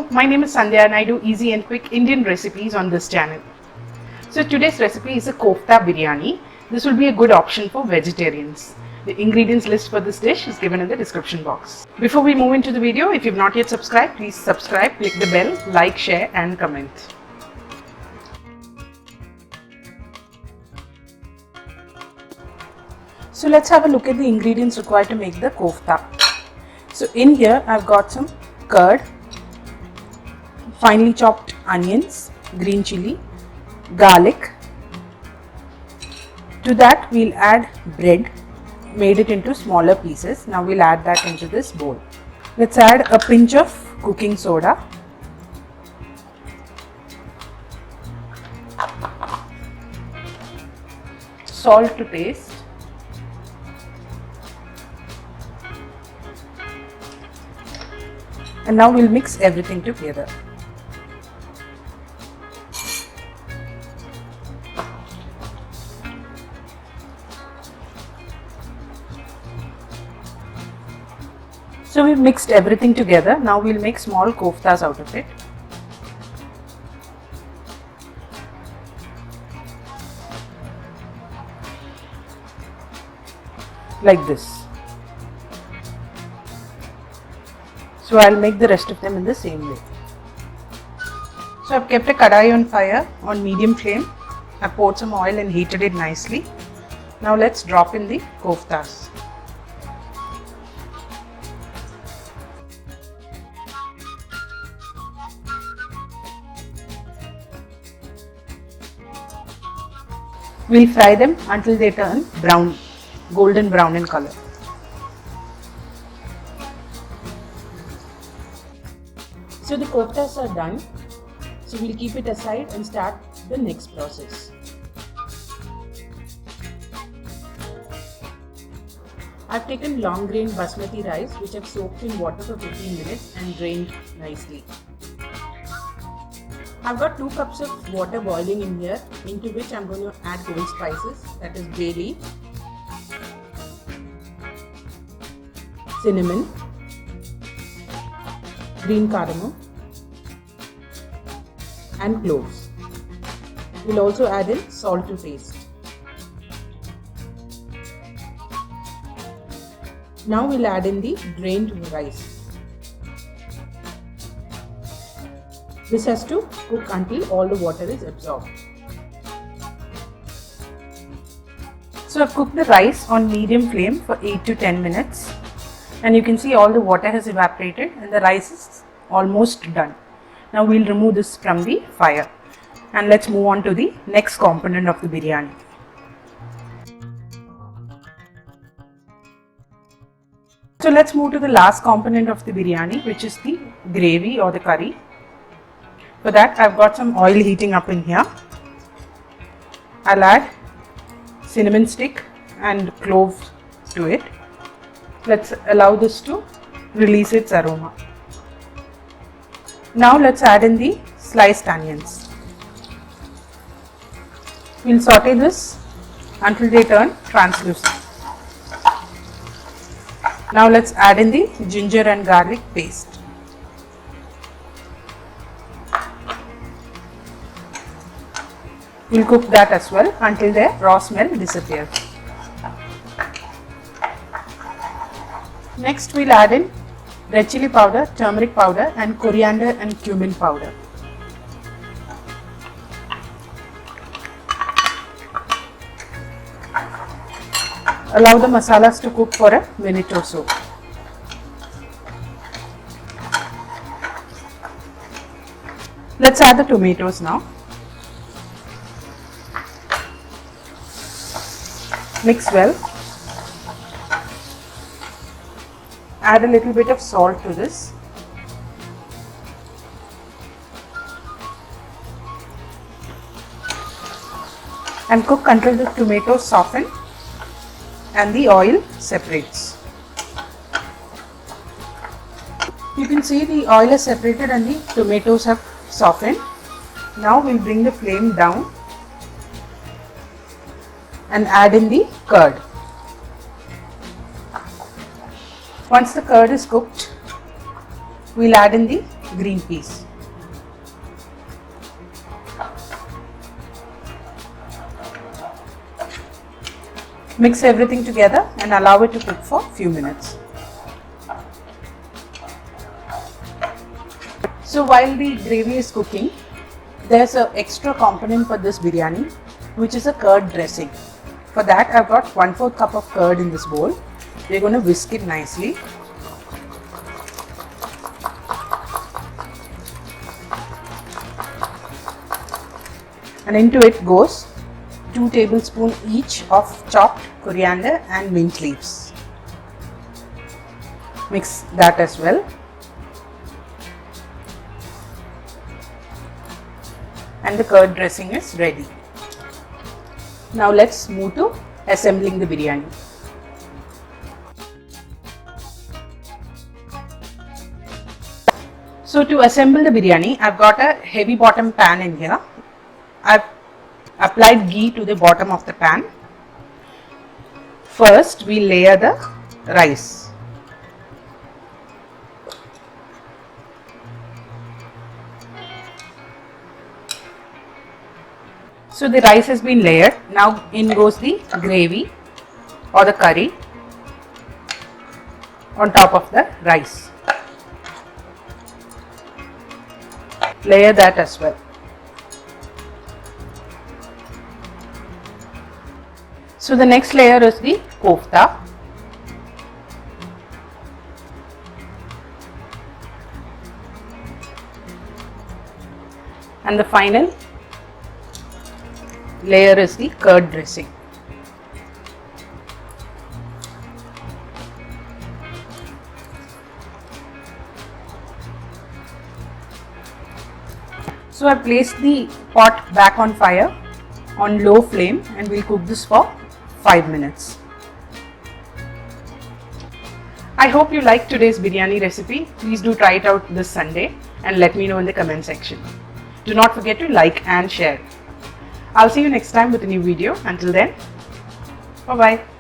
Hello, my name is Sandhya and I do easy and quick Indian recipes on this channel. So today's recipe is a kofta biryani. This will be a good option for vegetarians. The ingredients list for this dish is given in the description box. Before we move into the video, if you've not yet subscribed, please subscribe, click the bell, like, share and comment. So let's have a look at the ingredients required to make the kofta. So in here I've got some curd, finely chopped onions, green chili, garlic. To that we'll add bread, made it into smaller pieces. Now we'll add that into this bowl. Let's add a pinch of cooking soda, salt to taste, and now we'll mix everything together. So we've mixed everything together. Now we'll make small koftas out of it. Like this. So I'll make the rest of them in the same way. So I've kept a kadai on fire on medium flame. I've poured some oil and heated it nicely. Now let's drop in the koftas. We'll fry them until they turn brown, golden brown in color. So the koftas are done. So we'll keep it aside and start the next process. I've taken long grain basmati rice which I've soaked in water for 15 minutes and drained nicely. I've got 2 cups of water boiling in here, into which I'm going to add whole spices, that is bay leaf, cinnamon, green cardamom and cloves. We'll also add in salt to taste. Now we'll add in the drained rice. This has to cook until all the water is absorbed. So I've cooked the rice on medium flame for 8 to 10 minutes and you can see all the water has evaporated and the rice is almost done. Now we'll remove this from the fire and let's move on to the next component of the biryani. So let's move to the last component of the biryani, which is the gravy or the curry. For that I've got some oil heating up in here. I'll add cinnamon stick and cloves to it. Let's allow this to release its aroma. Now let's add in the sliced onions. We'll saute this until they turn translucent. Now let's add in the ginger and garlic paste. We'll cook that as well until the raw smell disappears. Next we'll add in red chili powder, turmeric powder and coriander and cumin powder. Allow the masalas to cook for a minute or so. Let's add the tomatoes now. Mix well. Add a little bit of salt to this. And cook until the tomatoes soften and the oil separates. You can see the oil is separated and the tomatoes have softened. Now we'll bring the flame down and add in the curd. Once the curd is cooked, we'll add in the green peas. Mix everything together and allow it to cook for a few minutes. So while the gravy is cooking, there's an extra component for this biryani, which is a curd dressing. For that, I've got 1/4 cup of curd in this bowl. We're going to whisk it nicely. And into it goes 2 tablespoons each of chopped coriander and mint leaves. Mix that as well. And the curd dressing is ready. Now let's move to assembling the biryani. So to assemble the biryani, I've got a heavy bottom pan in here. I've applied ghee to the bottom of the pan. First, we layer the rice. So the rice has been layered. Now in goes the gravy or the curry on top of the rice. Layer that as well. So the next layer is the kofta. And the final layer is the curd dressing. So I placed the pot back on fire on low flame and we'll cook this for 5 minutes. I hope you liked today's biryani recipe. Please do try it out this Sunday and let me know in the comment section. Do not forget to like and share. I'll see you next time with a new video. Until then, bye bye.